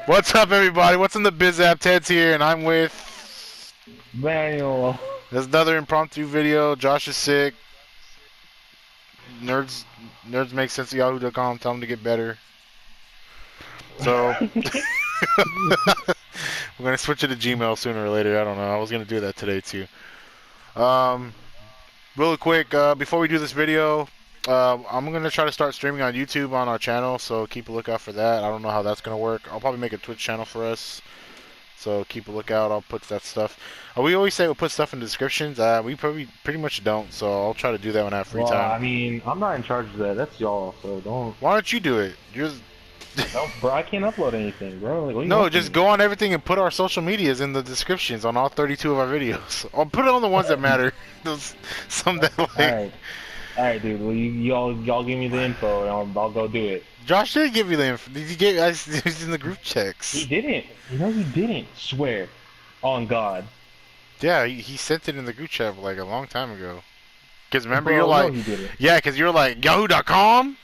What's up, everybody? What's in the biz app? Ted's here, and I'm with. Manual. There's another impromptu video. Josh is sick. Nerds, nerds make sense of Yahoo.com. Tell them to get better. So we're gonna switch it to Gmail sooner or later. I don't know. I was gonna do that today too. Um, really quick, before we do this video, I'm gonna try to start streaming on YouTube on our channel. So keep a lookout for that. I don't know how that's gonna work. I'll probably make a Twitch channel for us. So keep a lookout. I'll put that stuff. We always say we'll put stuff in the descriptions. We probably pretty much don't. So I'll try to do that when I have free Well, time. I mean, I'm not in charge of that. That's y'all, so don't. Why don't you do it? Don't, bro, I can't upload anything, bro. Like, what do you No, want just from me? go on everything and put our social medias in the descriptions on all 32 of our videos. I'll put it on the ones that matter. Those some that like. All right, dude. Well, y'all give me the info, and I'll go do it. Josh did give you the info. Did you get? He's in the group checks. He didn't. You know, he didn't. Swear, on God. Yeah, he sent it in the group chat like a long time ago. Cause remember Bro, you're like, no, he didn't. yeah, cause you're like Yahoo.com.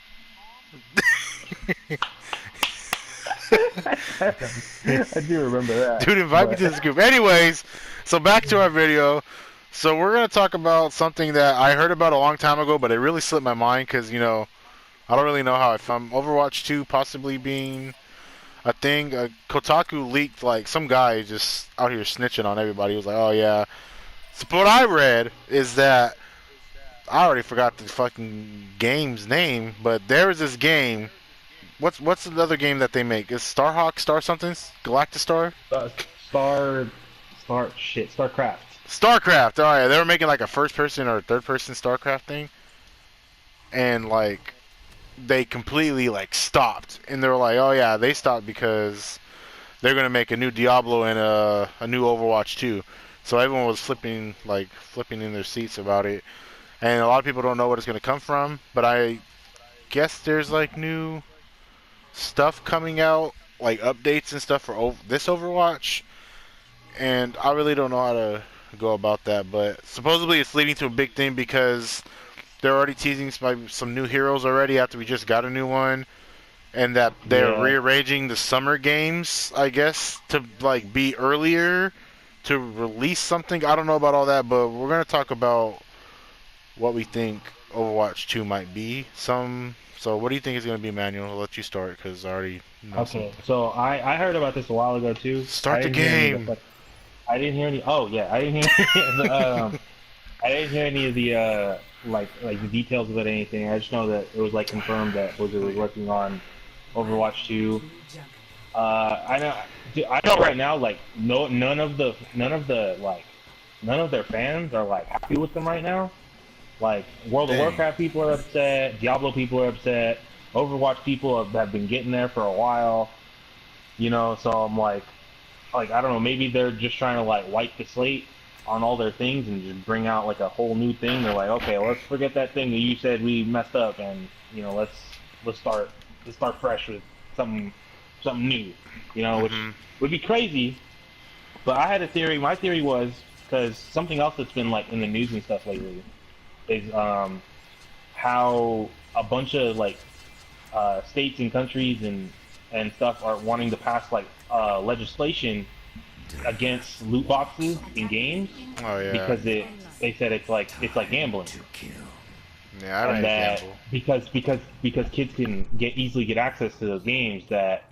I do remember that. Dude, invite me to this group. Anyways, so back to our video. So we're gonna talk about something that I heard about a long time ago, but it really slipped my mind because I don't really know how I found Overwatch 2 possibly being a thing. Kotaku leaked like some guy just out here snitching on everybody. He was like, "Oh yeah." So what I read is that I already forgot the fucking game's name, but there is this game. What's the other game that they make? Is Starhawk, Star something? Galactistar? Star, StarCraft. StarCraft. All right, they were making like a first-person or third-person StarCraft thing, and like they completely like stopped, and they were like, "Oh yeah, they stopped because they're gonna make a new Diablo and a new Overwatch 2." So everyone was flipping in their seats about it, and a lot of people don't know what it's gonna come from. But I guess there's like new stuff coming out, like updates and stuff for this Overwatch, and I really don't know how to go about that. But supposedly it's leading to a big thing because they're already teasing some new heroes already after we just got a new one, and that they're rearranging the summer games, I guess, to like be earlier to release something. I don't know about all that, but we're gonna talk about what we think Overwatch 2 might be. So what do you think is gonna be, Manuel? I'll let you start because I already know. Okay, so I heard about this a while ago too. Start the game. I didn't hear any. Oh yeah, I didn't hear. I didn't hear any of the like the details of it or anything. I just know that it was like confirmed that Blizzard was working on Overwatch 2. I know right now like none of their fans are like happy with them right now. Like World of Warcraft people are upset, Diablo people are upset, Overwatch people have been getting there for a while. So I'm like I don't know, maybe they're just trying to like wipe the slate on all their things and just bring out like a whole new thing. They're like, okay, let's forget that thing that you said we messed up, and let's start fresh with something new. Which would be crazy. But I had a theory. My theory was because something else that's been like in the news and stuff lately is how a bunch of like states and countries and stuff are wanting to pass like legislation against loot boxes in games. Oh yeah. Because they said it's like gambling. Yeah, I don't gamble. Because kids can easily get access to those games, that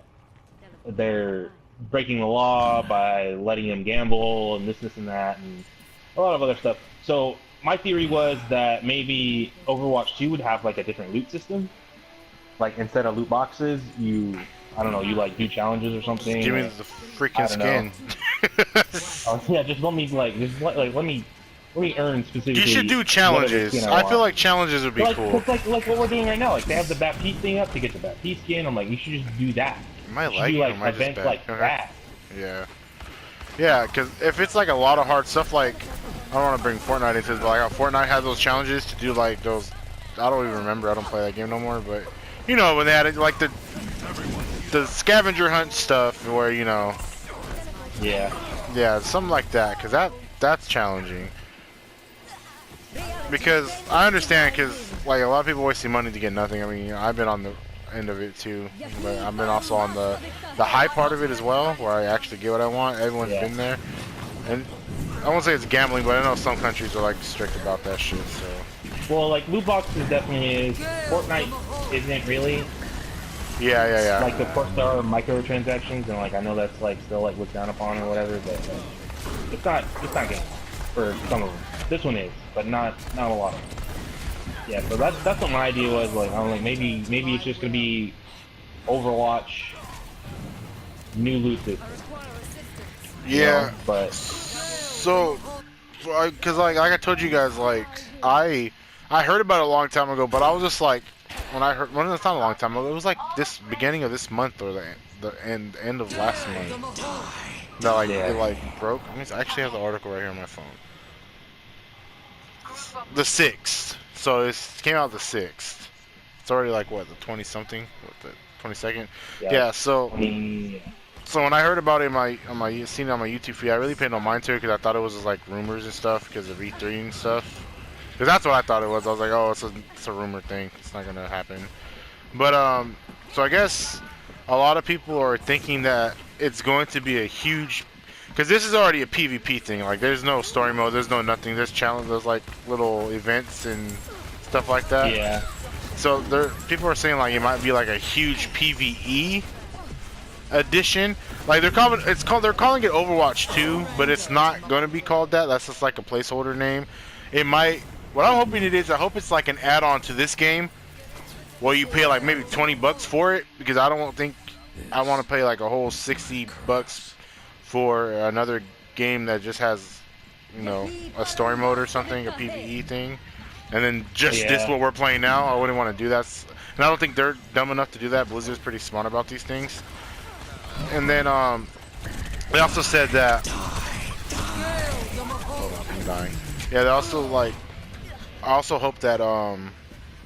they're breaking the law by letting them gamble and this and that and a lot of other stuff. So my theory was that maybe Overwatch 2 would have like a different loot system. Like instead of loot boxes, you like do challenges or something. Just give me the freaking skin. Oh yeah, just let me earn specifically. You should do challenges. I feel like challenges would be cool. Like what we're doing right now. Like they have the Baptiste thing up to get the Baptiste skin. I'm like, you should just do that. Am I like events like that. Yeah. Yeah, because if it's like a lot of hard stuff, like I don't want to bring Fortnite into it, but like how Fortnite had those challenges to do like those. I don't even remember. I don't play that game no more. But when they had like the scavenger hunt stuff, where yeah, something like that, because that's challenging. Because I understand, because like a lot of people wasting money to get nothing. I mean, I've been on the end of it too. But I've been also on the high part of it as well, where I actually get what I want. Everyone's been there, and I won't say it's gambling, but I know some countries are like strict about that shit. So. Well, like loot boxes definitely is. Fortnite isn't really. Yeah. Like of course there are microtransactions, and like I know that's like still like looked down upon or whatever, but it's not gambling for some of them. This one is, but not a lot of them. Yeah, so that's what my idea was. Like I'm like maybe it's just gonna be Overwatch new loot system. Yeah, know? But so because like I told you guys, like I heard about it a long time ago, but I was just like when I heard, well, it's not a long time ago. It was like this beginning of this month or the end of last month that like it like broke. I mean, I actually have the article right here on my phone. The 6th. So it came out the 6th. It's already like what, the 20 something, what, the 22nd. Yeah. So when I heard about it seen it on my YouTube feed, I really paid no mind to it because I thought it was just like rumors and stuff because of E3 and stuff. Because that's what I thought it was. I was like, oh, it's a rumor thing. It's not gonna happen. But so I guess a lot of people are thinking that it's going to be a huge, because this is already a PvP thing. Like there's no story mode, there's no nothing. There's challenge, there's like little events and stuff like that. yeah. So people are saying like it might be like a huge PvE edition. Like they're calling it Overwatch 2, but it's not going to be called that. That's just like a placeholder name. It might. What I'm hoping it is, I hope it's like an add-on to this game, where you pay like maybe $20 for it, because I don't think I want to pay like a whole $60 for another game that just has, you know, a story mode or something, a PvE thing, and then just this what we're playing now. I wouldn't want to do that, and I don't think they're dumb enough to do that. Blizzard's pretty smart about these things. And then they also said that. Hold on, I'm dying. Yeah, they also like. I also hope that a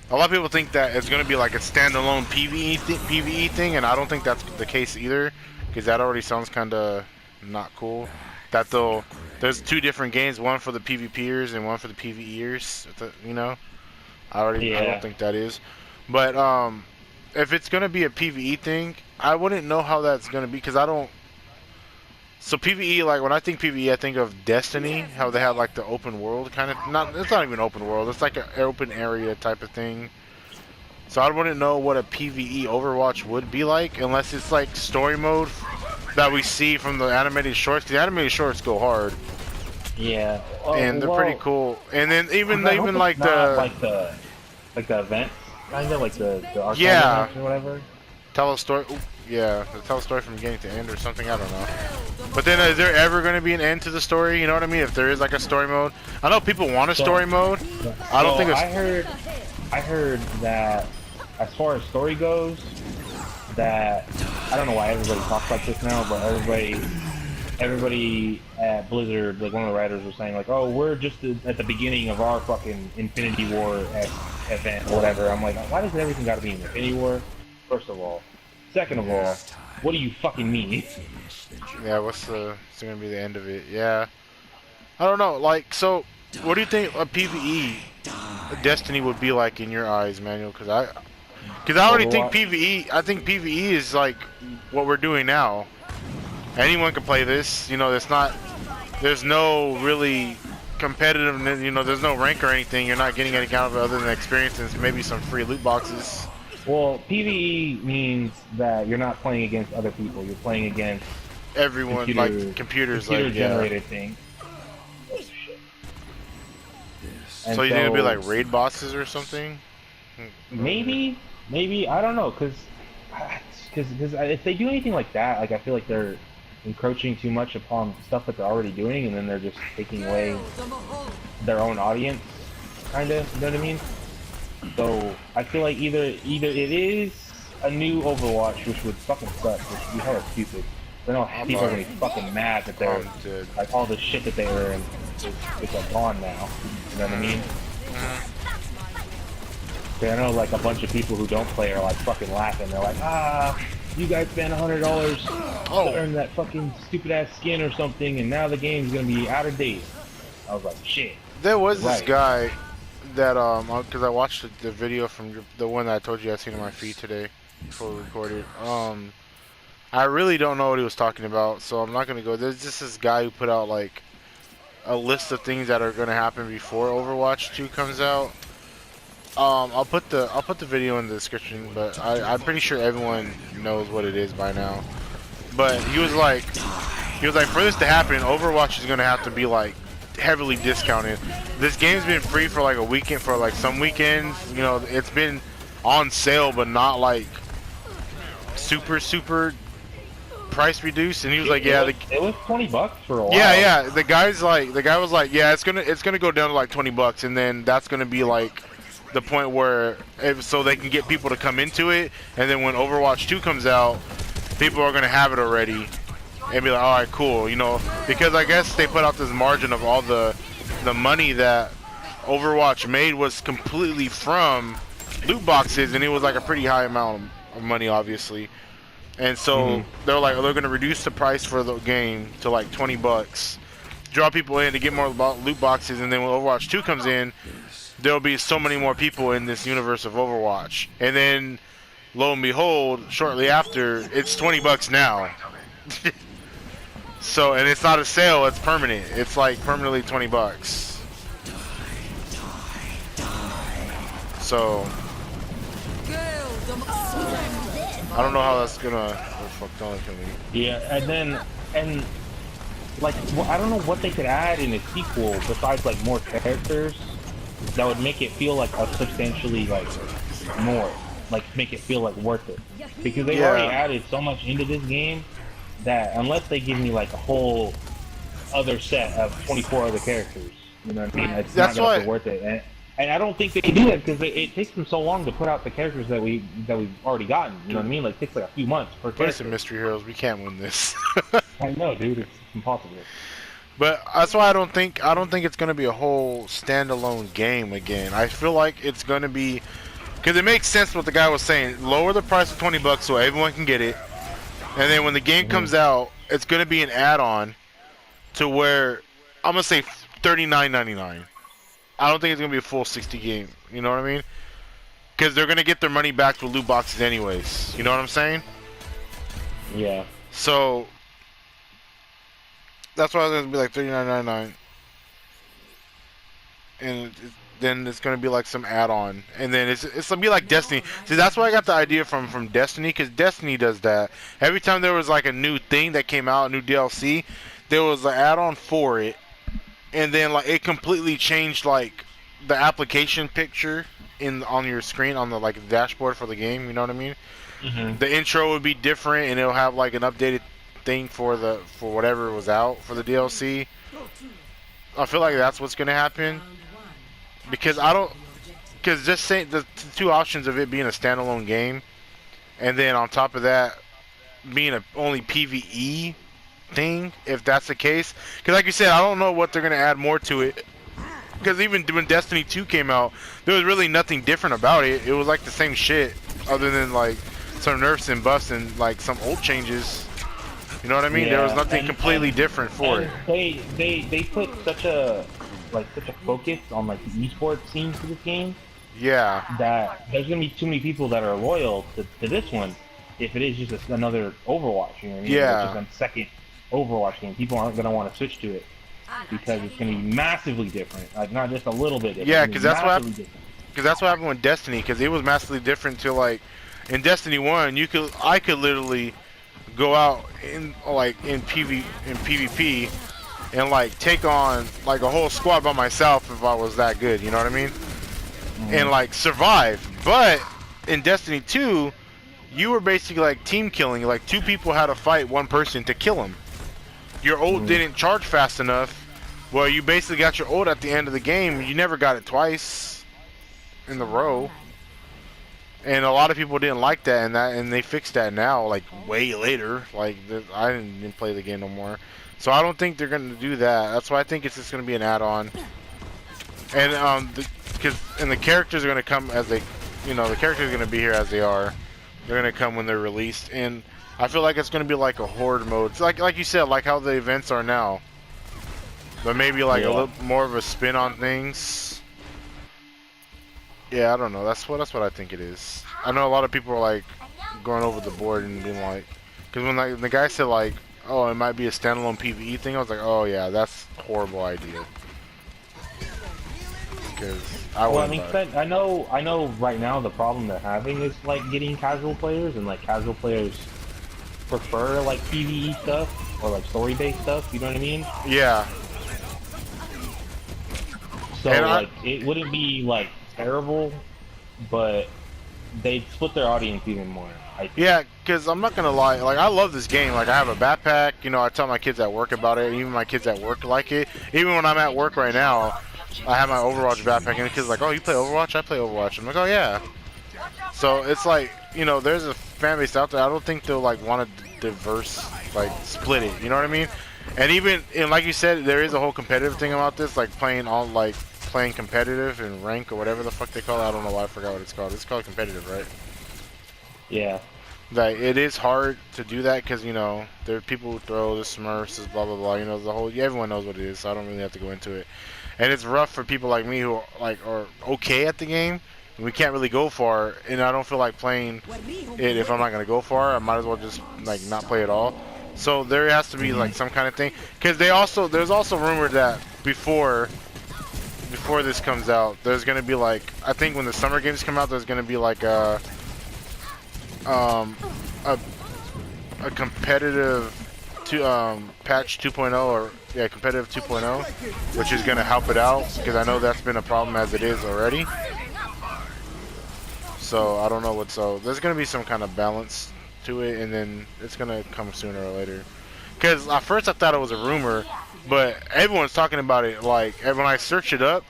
lot of people think that it's gonna be like a standalone PvE thing, and I don't think that's the case either, because that already sounds kind of not cool. That there's 2 different games, one for the PvPers and one for the PvEers. You know, I don't think that is. But if it's gonna be a PvE thing, I wouldn't know how that's gonna be, because I don't. So PvE, like when I think PvE, I think of Destiny, how they have like the open world kind of. It's not even open world. It's like an open area type of thing. So I wouldn't know what a PvE Overwatch would be like, unless it's like story mode that we see from the animated shorts. The animated shorts go hard. Yeah. And they're pretty cool. And then even like the events, kind of like the archive events or whatever. Tell a story. Yeah, tell a story from beginning to end or something. I don't know. But then, is there ever going to be an end to the story? You know what I mean? If there is like a story mode, I know people want a story mode. I don't think it's. I heard that as far as story goes, that I don't know why everybody talks like this now, but everybody at Blizzard, like one of the writers was saying like, oh, we're just at the beginning of our fucking Infinity War event or whatever. I'm like, why does everything got to be an Infinity War? First of all. Second of all, what do you fucking mean? Yeah, it's gonna be the end of it? Yeah, I don't know. Like, so, what do you think a PvE Destiny would be like in your eyes, Manuel? Because I already think PvE. I think PvE is like what we're doing now. Anyone can play this. You know, there's no really competitive. You know, there's no rank or anything. You're not getting any kind of other than experience and maybe some free loot boxes. Well, PvE means that you're not playing against other people. You're playing against everyone, like computers, computer-generated thing. Oh, shit. So you're gonna be like raid bosses or something? Maybe I don't know, because if they do anything like that, like I feel like they're encroaching too much upon stuff that they're already doing, and then they're just taking away their own audience, kind of. You know what I mean? So I feel like either it is a new Overwatch, which would fucking suck, which would be hella stupid. I know people are gonna be fucking mad that they're like all the shit that they were in is like gone now. You know what I mean? I know like a bunch of people who don't play are like fucking laughing. They're like, you guys spent $100 to earn that fucking stupid ass skin or something, and now the game's gonna be out of date. I was like, shit. There was this guy that because I watched the video from the one that I told you I seen on my feed today. before we recorded. I really don't know what he was talking about, so I'm not gonna go. There's just this guy who put out like a list of things that are gonna happen before Overwatch 2 comes out. I'll put the video in the description, but I'm pretty sure everyone knows what it is by now. But he was like, for this to happen, Overwatch is gonna have to be like heavily discounted. This game's been free for like a weekend, for like some weekends. You know, it's been on sale, but not like super price reduced. And he was like, yeah, it was $20 for a while. yeah. The guy was like, yeah, it's gonna go down to like $20, and then that's gonna be like the point where so they can get people to come into it, and then when Overwatch 2 comes out, people are gonna have it already and be like, all right, cool, you know, because I guess they put out this margin of all the money that Overwatch made was completely from loot boxes, and it was like a pretty high amount of money, obviously. And so they're like, they're gonna reduce the price for the game to like $20, draw people in to get more loot boxes, and then when Overwatch 2 comes in, there'll be so many more people in this universe of Overwatch. And then, lo and behold, shortly after, it's $20 now. So, and it's not a sale, it's permanent. It's like permanently $20. So, I don't know how that's gonna. Oh fuck! Don't kill me. Yeah, and like I don't know what they could add in a sequel besides like more characters that would make it feel like a substantially like more, like make it feel like worth it. Because they've already added so much into this game that unless they give me like a whole other set of 24 other characters, you know what I mean? It's not gonna be worth it. And I don't think they do that because it takes them so long to put out the characters that we've already gotten. You know what I mean? Like it takes like a few months per character. Play some mystery heroes. We can't win this. I know, dude. It's impossible. But that's why I don't think it's gonna be a whole standalone game again. I feel like it's gonna be, because it makes sense what the guy was saying. Lower the price to $20 so everyone can get it, and then when the game comes out, it's gonna be an add-on to where I'm gonna say $39.99. I don't think it's gonna be a full 60 game. You know what I mean? Because they're gonna get their money back with loot boxes anyways. You know what I'm saying? Yeah. So that's why it's gonna be like $39.99, and then it's gonna be like some add-on, and then it's gonna be like Destiny. See, that's why I got the idea from Destiny, because Destiny does that. Every time there was like a new thing that came out, a new DLC, there was an add-on for it. And then like it completely changed like the application picture on your screen on the like dashboard for the game. You know what I mean? The intro would be different, and it'll have like an updated thing for whatever was out for the DLC. I feel like that's what's gonna happen, because just saying the two options of it being a standalone game, and then on top of that being a only PvE thing, if that's the case, because like you said, I don't know what they're gonna add more to it, because even when Destiny 2 came out, there was really nothing different about it. It was like the same shit, other than like some nerfs and buffs and like some old changes. You know what I mean? There was nothing completely different for it. They put such a focus on like the esports scene for this game. Yeah. That there's gonna be too many people that are loyal to this one if it is just another Overwatch. You know what I mean? Yeah. It's just a second Overwatch game. People aren't gonna want to switch to it because it's gonna be massively different. Like not just a little bit different. Yeah, because that's what happened with Destiny. Because it was massively different to like in Destiny 1, I could literally go out in PvP and like take on like a whole squad by myself if I was that good. You know what I mean? And like survive. But in Destiny 2, you were basically like team killing. Like two people had to fight one person to kill him. Your ult didn't charge fast enough. Well, you basically got your ult at the end of the game. You never got it twice in the row. And a lot of people didn't like that, and they fixed that now, like way later. Like I didn't play the game no more, so I don't think they're gonna do that. That's why I think it's just gonna be an add-on. And the characters are gonna come as they, you know, the characters are gonna be here as they are. They're gonna come when they're released, and I feel like it's gonna be like a horde mode. It's like you said, like how the events are now, but maybe like a little more of a spin on things. Yeah, I don't know. That's what I think it is. I know a lot of people are like, going over the board and being like, because when like, the guy said like, oh, it might be a standalone PvE thing, I was like, oh yeah, that's a horrible idea. Because I Well, I wouldn't mean, buy it. I know right now the problem they're having is like getting casual players, and like casual players prefer like PvE stuff or like story-based stuff. You know what I mean? Yeah. So And like it wouldn't be like terrible, but they'd split their audience even more. yeah, because I'm not gonna lie, like I love this game. Like I have a backpack, you know, I tell my kids at work about it. Even my kids at work like it. Even when I'm at work right now, I have my Overwatch backpack, and the kids are like, "Oh, you play Overwatch? I play Overwatch." I'm like, "Oh yeah." So it's like, you know, there's a fan base out there. I don't think they'll like want to diverse, like split it. You know what I mean? And even, and like you said, there is a whole competitive thing about this, like playing competitive and rank or whatever the fuck they call it. I don't know why I forgot what it's called. It's called competitive, right? Yeah. Like it is hard to do that because you know there are people who throw the Smurfs, blah blah blah. You know the whole. Everyone knows what it is, so I don't really have to go into it. And it's rough for people like me who are okay at the game. We can't really go far, and I don't feel like playing it if I'm not gonna go far. I might as well just like not play at all. So there has to be like some kind of thing, because there's also rumored that before this comes out, there's gonna be like, I think when the summer games come out, there's gonna be like um a competitive patch 2.0, or yeah, competitive 2.0, which is gonna help it out, because I know that's been a problem as it is already. So I don't know what. So there's gonna be some kind of balance to it, and then it's gonna come sooner or later. Because at first I thought it was a rumor, but everyone's talking about it. Like when I search it up,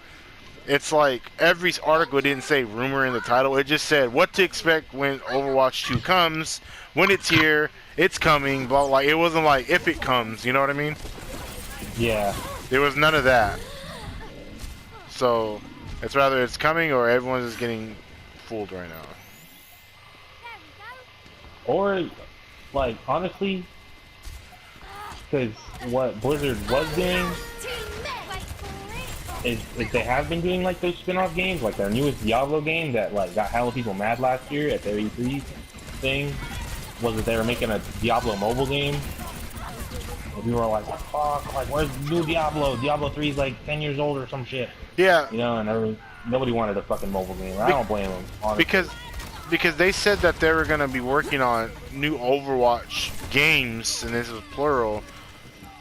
it's like every article didn't say rumor in the title. It just said what to expect when Overwatch 2 comes, when it's here, it's coming. But like it wasn't like if it comes. You know what I mean? Yeah. There was none of that. So it's rather it's coming or everyone's just getting fooled right now. Or, like, honestly, because what Blizzard was doing is they have been doing, like, those spin-off games, like their newest Diablo game that, like, got hella people mad last year at their E3 thing, was that they were making a Diablo mobile game. And people were like, what the fuck? Like, where's new Diablo? Diablo 3 is, like, 10 years old or some shit. Yeah. You know, and nobody wanted a fucking mobile game. I don't blame them, honestly. Because they said that they were gonna be working on new Overwatch games, and this is plural.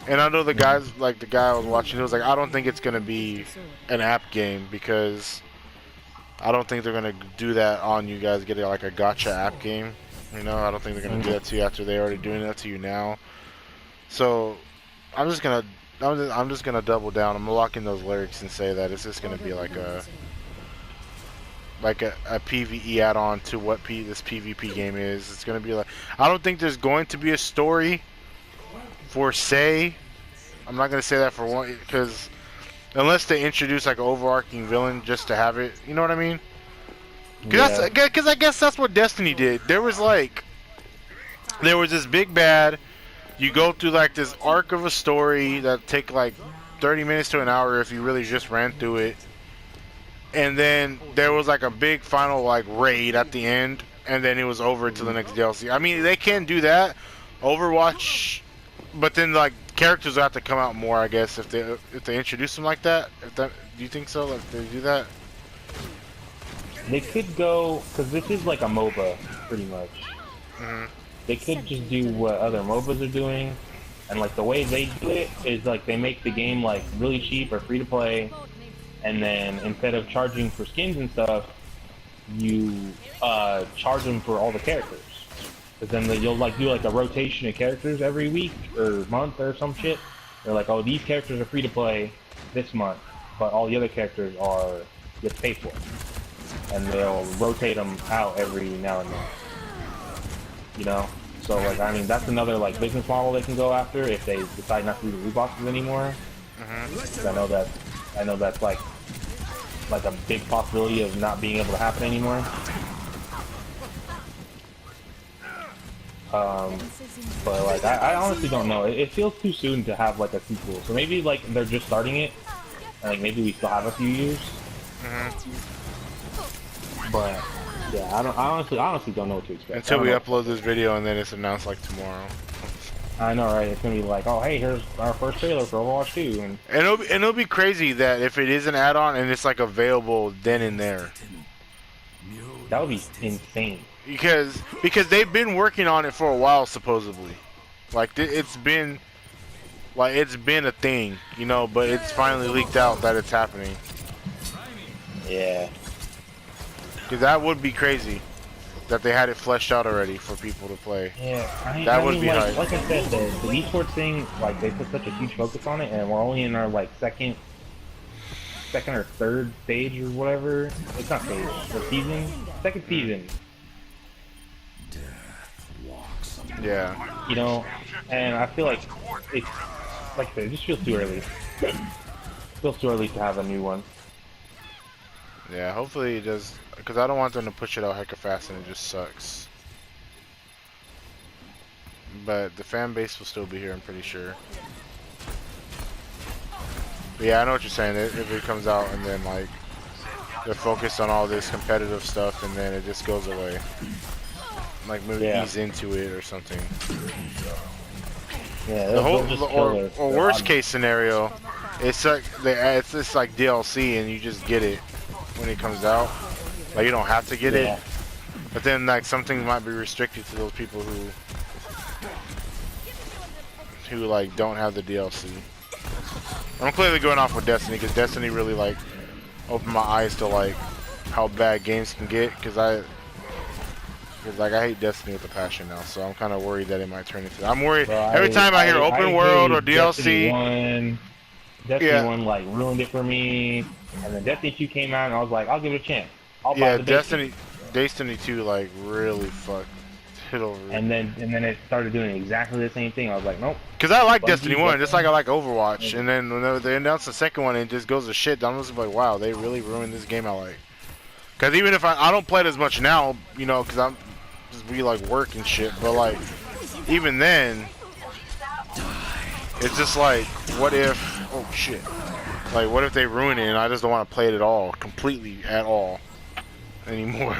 And I know the guys, like the guy I was watching, he was like, I don't think it's gonna be an app game, because I don't think they're gonna do that on you guys getting like a gotcha app game. You know, I don't think they're gonna do that to you after they're already doing that to you now. So I'm just gonna double down. I'm gonna lock in those lyrics and say that it's just gonna be like a PvE add-on to what this PvP game is. It's gonna be like, I don't think there's going to be a story for say. I'm not gonna say that for one, because unless they introduce like an overarching villain just to have it, you know what I mean? Because I guess that's what Destiny did. There was this big bad. You go through like this arc of a story that take like 30 minutes to an hour if you really just ran through it. And then there was like a big final like raid at the end, and then it was over to the next DLC. I mean, they can do that, Overwatch, but then like characters will have to come out more, I guess, if they introduce them like that. Do you think so? Like they do that? They could go, because this is like a MOBA, pretty much. They could just do what other MOBAs are doing, and like the way they do it is like they make the game like really cheap or free to play. And then instead of charging for skins and stuff, you charge them for all the characters. Because then you'll like do like a rotation of characters every week or month or some shit. They're like, oh, these characters are free to play this month, but all the other characters are you have to pay for. And they'll rotate them out every now and then. You know? So like, I mean, that's another like business model they can go after if they decide not to do the loot boxes anymore. I know that's like a big possibility of not being able to happen anymore. But like I honestly don't know. It feels too soon to have like a sequel. So maybe like they're just starting it, and like maybe we still have a few years. But Yeah, I honestly don't know what to expect. I Until don't we know what upload to this expect. video and then it's announced like tomorrow. I know, right? It's gonna be like, oh, hey, here's our first trailer for Overwatch 2, and And it'll be crazy that if it is an add-on and it's like available then and there. that would be insane. Because they've been working on it for a while supposedly. Like it's been a thing, you know, but it's finally leaked out that it's happening. Yeah. Cuz that would be crazy that they had it fleshed out already for people to play. Yeah, That I would mean, be hype. like I said, the esports thing, like they put such a huge focus on it, and we're only in our like second or third stage or whatever. It's not stage, the season, second season. Yeah. You know, and I feel like it's like I said, it just feels too early. Feels too early to have a new one. Yeah, hopefully it does, because I don't want them to push it out hecka fast and it just sucks. But the fan base will still be here, I'm pretty sure. But yeah, I know what you're saying. If it comes out and then like they're focused on all this competitive stuff and then it just goes away. Like maybe ease into it or something. Yeah, The whole just or worst case scenario, it's like it's just like DLC and you just get it when it comes out. Like you don't have to get it, but then like something might be restricted to those people who like don't have the DLC. I'm clearly going off with Destiny because Destiny really like opened my eyes to like how bad games can get because I hate Destiny with a passion now, so I'm kind of worried that it might turn into. I'm worried every time I hear open world or DLC. Destiny 1 like ruined it for me, and then Destiny 2 came out, and I was like, I'll give it a chance. I'll buy the Destiny 2 like really fucked it over. And then it started doing exactly the same thing. I was like, nope. Cause I like Destiny 1, just like I like Overwatch, and then when they announced the second one, it just goes to shit. I'm just like, wow, they really ruined this game I like. Cause even if I don't play it as much now, you know, cause I'm just be like work and shit, but like even then, it's just like, what if? Oh shit! Like, what if they ruin it and I just don't want to play it at all, completely at all, anymore?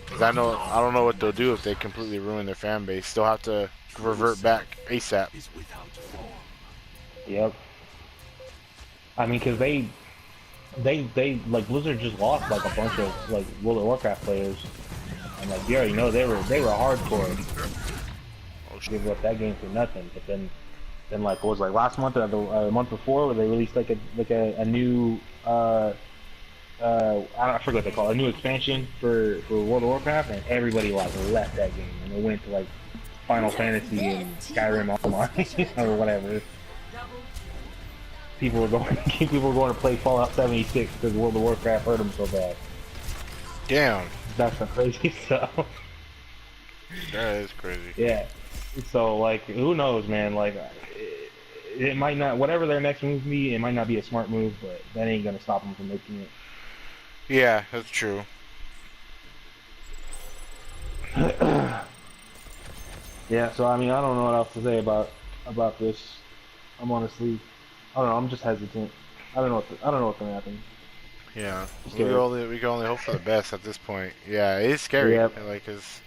Cause I don't know what they'll do if they completely ruin their fan base. They'll have to revert back ASAP. Yep. I mean, cause they like Blizzard just lost like a bunch of like World of Warcraft players, and like you already know they were hardcore. Give up that game for nothing, but then like what was like last month or the month before where they released like a new I forget what they call it, a new expansion for World of Warcraft, and everybody like left that game and they went to like Final Fantasy and Skyrim Online or whatever. People were going to play Fallout 76 because World of Warcraft hurt them so bad. Damn. That's the crazy stuff. That is crazy. Yeah. So like, who knows, man? Like, it might not. Whatever their next move be, it might not be a smart move, but that ain't gonna stop them from making it. Yeah, that's true. Yeah. So I mean, I don't know what else to say about this. I'm honestly, I don't know. I'm just hesitant. I don't know what's gonna happen. Yeah, we can only hope for the best at this point. Yeah, it's scary. Yep. Like, because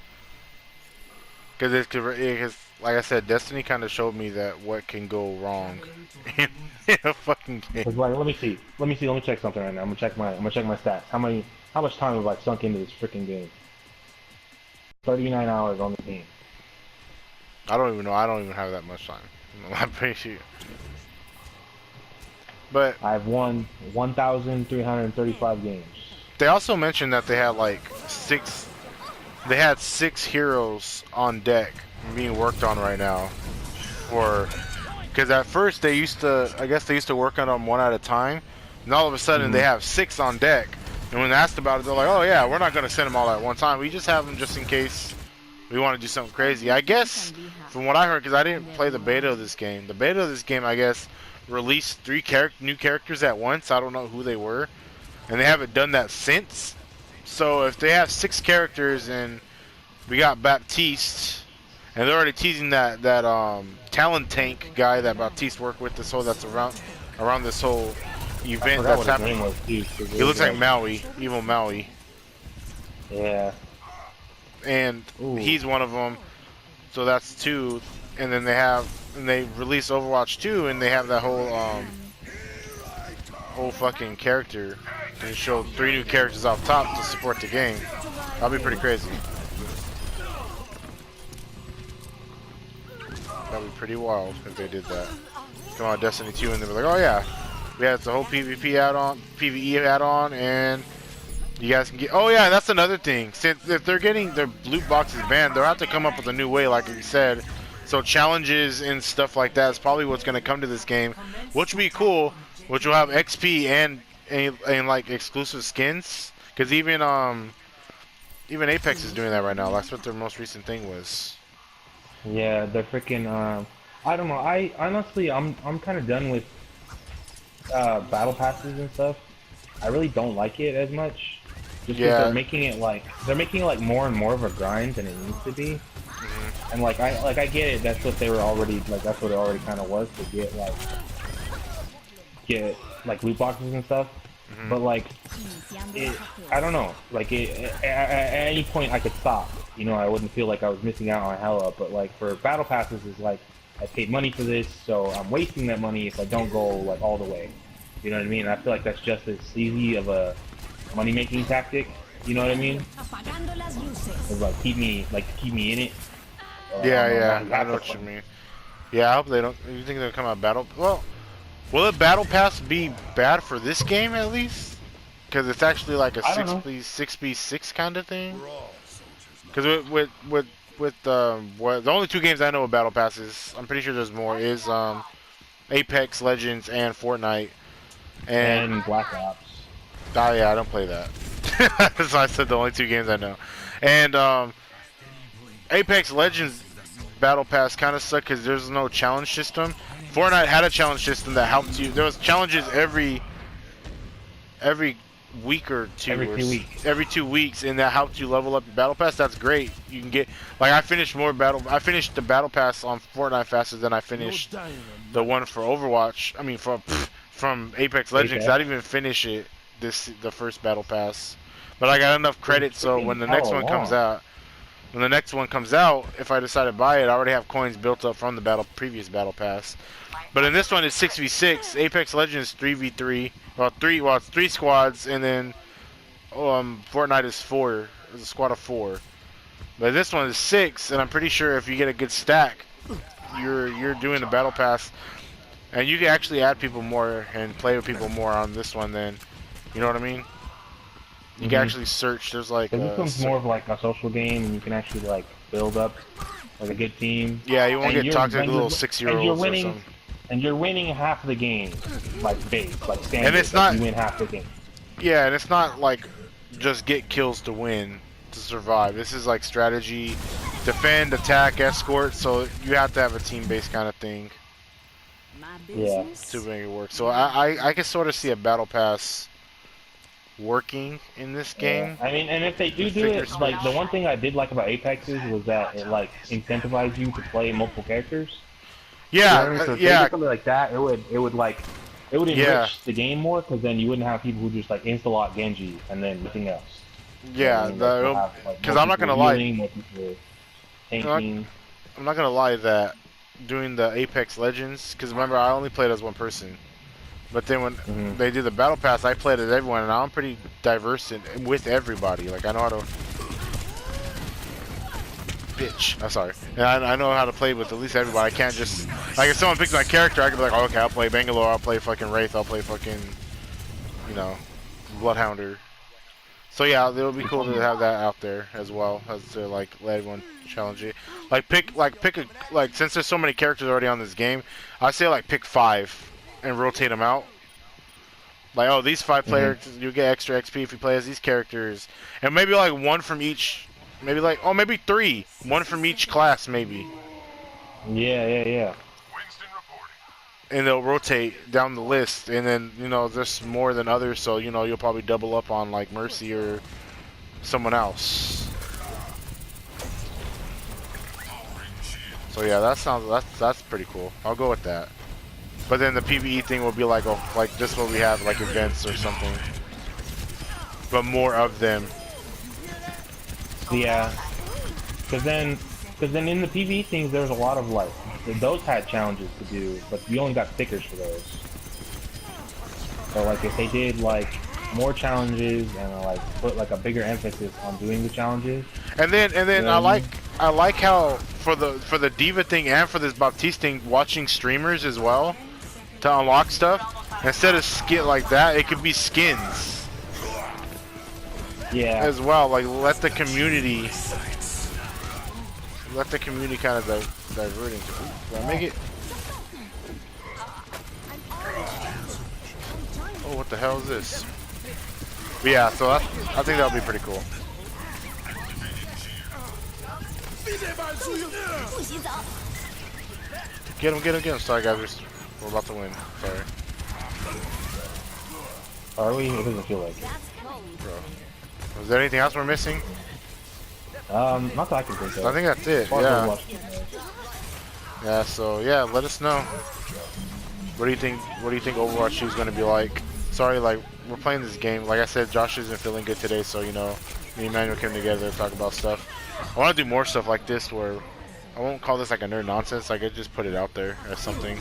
like I said, Destiny kind of showed me that what can go wrong in a fucking game. Like, let me see. Let me check something right now. I'm gonna check my stats. How much time have I sunk into this freaking game? 39 hours on the game. I don't even know. I don't even have that much time. I'm pretty sure. But I've won 1,335 games. they also mentioned that they had like they had 6 heroes on deck being worked on right now. Because at first they used to work on them one at a time, and all of a sudden they have 6 on deck. And when asked about it, they're like, "Oh yeah, we're not gonna send them all at one time. We just have them just in case we want to do something crazy." I guess from what I heard, because I didn't play the beta of this game. The beta of this game, I guess, released 3 new characters at once. I don't know who they were, and they haven't done that since. So if they have 6 characters and we got Baptiste, and they're already teasing that Talon Tank guy that Baptiste worked with that's around this whole event that's happening. He looks like Maui, evil Maui. Yeah. and Ooh. he's one of them. So that's two, and then they release Overwatch 2, and they have that whole fucking character. They show 3 new characters off top to support the game. That'll be pretty crazy. That'd be pretty wild if they did that. Come on, Destiny 2, and they were like, oh yeah, we had the whole PvP add-on, PvE add-on, and you guys can get. Oh yeah, that's another thing. Since if they're getting their loot boxes banned, they'll have to come up with a new way, like you said. So challenges and stuff like that is probably what's going to come to this game, which will be cool. Which will have XP and like exclusive skins. Because even Apex is doing that right now. That's what their most recent thing was. Yeah, they're freaking. I don't know. I honestly, I'm kind of done with battle passes and stuff. I really don't like it as much. Just because Yeah. they're making it like more and more of a grind than it needs to be. Mm-hmm. And I get it. That's what they were already like. That's what it already kind of was to get like loot boxes and stuff. Mm-hmm. But like, I don't know. Like at any point I could stop. You know, I wouldn't feel like I was missing out on hella. But like for battle passes, is like I paid money for this, so I'm wasting that money if I don't go like all the way. You know what I mean? I feel like that's just as easy of a money-making tactic. You know what I mean? It's like keep me in it. Yeah, I know what you mean. Yeah, I hope they don't. You think they'll come out battle? Well, will the battle pass be bad for this game at least? Because it's actually like a 6v6 kind of thing. Because with the only 2 games I know of battle passes, I'm pretty sure there's more. Is Apex Legends and Fortnite and Black Ops. Oh yeah, I don't play that. So I said the only 2 games I know. And Apex Legends Battle Pass kind of sucked because there's no challenge system. Fortnite had a challenge system that helped you. There was challenges every week or 2. Every 2 weeks. Every 2 weeks, and that helped you level up your Battle Pass. That's great. You can get like I finished the Battle Pass on Fortnite faster than I finished the one for Overwatch. I mean from Apex Legends. I didn't even finish it the first Battle Pass, but I got enough credit so when the next one comes out. When the next one comes out, if I decide to buy it, I already have coins built up from the previous Battle Pass. But in this one, it's 6v6. Apex Legends 3v3. Well, it's 3 squads, and then Fortnite is 4. It's a squad of 4. But this one is 6, and I'm pretty sure if you get a good stack, you're doing the Battle Pass, and you can actually add people more and play with people more on this one. Then, you know what I mean? You can actually search. There's like this one's more of like a social game, and you can actually like build up like a good team. Yeah, you won't get toxic little 6-year-olds or something. And you're winning half the game, like base, like standard. And it's not. You win half the game. Yeah, and it's not like just get kills to win, to survive. This is like strategy, defend, attack, escort. So you have to have a team-based kind of thing. Yeah. To make it work. So I can sort of see a battle pass working in this game. I mean, and if they do it, like the one thing I did like about Apex's was that it like incentivized you to play multiple characters. Yeah, you know what I mean? So if yeah. they did something like that, it would enrich the game more, because then you wouldn't have people who just like insta-lock Genji and then nothing else. Yeah, because I'm not gonna lie. I'm not gonna lie that doing the Apex Legends, because remember I only played as one person. But then when they do the Battle Pass, I played as everyone, and I'm pretty diverse with everybody. Like, I know how to... Bitch. I'm sorry. And I know how to play with at least everybody. I can't just... Like, if someone picks my character, I can be like, oh, okay, I'll play Bangalore, I'll play fucking Wraith, I'll play fucking, you know, Bloodhounder. So, yeah, it would be cool to have that out there as well, as to, like, let everyone challenge it. Like, since there's so many characters already on this game, I say, like, pick 5. And rotate them out. Like, oh, these 5 players, you get extra XP if you play as these characters. And maybe like 1 from each, maybe like, oh, maybe 3. 1 from each class, maybe. Yeah. And they'll rotate down the list. And then, you know, there's more than others, so, you know, you'll probably double up on like Mercy or someone else. So yeah, that's pretty cool. I'll go with that. But then the PvE thing will be like, oh, like just what we have, like events or something. But more of them. Yeah, because then in the PvE things, there's a lot of like those had challenges to do, but you only got stickers for those. So like if they did like more challenges and like put like a bigger emphasis on doing the challenges. And then I like how for the Diva thing and for this Baptiste thing, watching streamers as well to unlock stuff. Instead of skin like that, it could be skins. Yeah. As well, like let the community kind of divert into. Ooh, did I make it? Oh, what the hell is this? But yeah, so I think that'll be pretty cool. Get him. Sorry guys, we're about to win. Sorry. Are we? It doesn't feel like it. Bro. Was there anything else we're missing? Not that I can think of. I think that's it, yeah. Yeah, so yeah, let us know. What do you think Overwatch 2 is gonna be like? Sorry, like we're playing this game. Like I said, Josh isn't feeling good today, so you know, me and Manuel came together to talk about stuff. I wanna do more stuff like this where I won't call this like a nerd nonsense, like I just put it out there as something.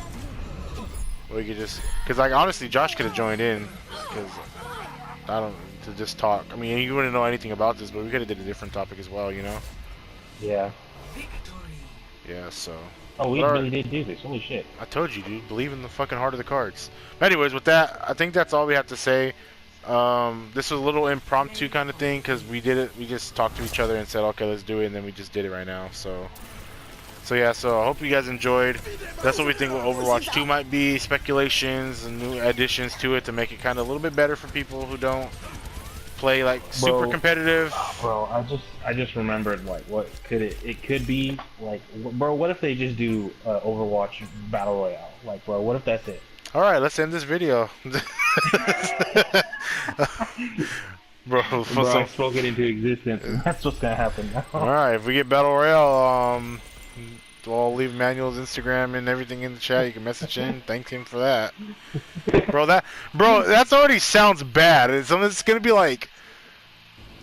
We could just, cause like honestly Josh could have joined in, cause I don't, to just talk. I mean, you wouldn't know anything about this, but we could have did a different topic as well, you know? Yeah. Yeah, so. Oh, we really did do this. Holy shit. I told you, dude. Believe in the fucking heart of the cards. But anyways, with that, I think that's all we have to say. This was a little impromptu kind of thing because we did it. We just talked to each other and said, okay, let's do it, and then we just did it right now. So yeah. So I hope you guys enjoyed. That's what we think what Overwatch 2 might be. Speculations and new additions to it to make it kind of a little bit better for people who don't play like super competitive. Bro, I just remembered like what could it could be like, bro. What if they just do Overwatch Battle Royale? Like, bro, what if that's it? All right, let's end this video. Bro, I spoke it into existence, and that's what's gonna happen now. All right, if we get Battle Royale, I'll leave Manuel's Instagram and everything in the chat. You can message him, thank him for that. Bro, that's already sounds bad. It's gonna be like,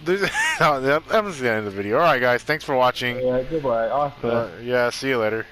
I'm just gonna end the video. All right, guys, thanks for watching. Yeah, goodbye. Awesome. Yeah, see you later.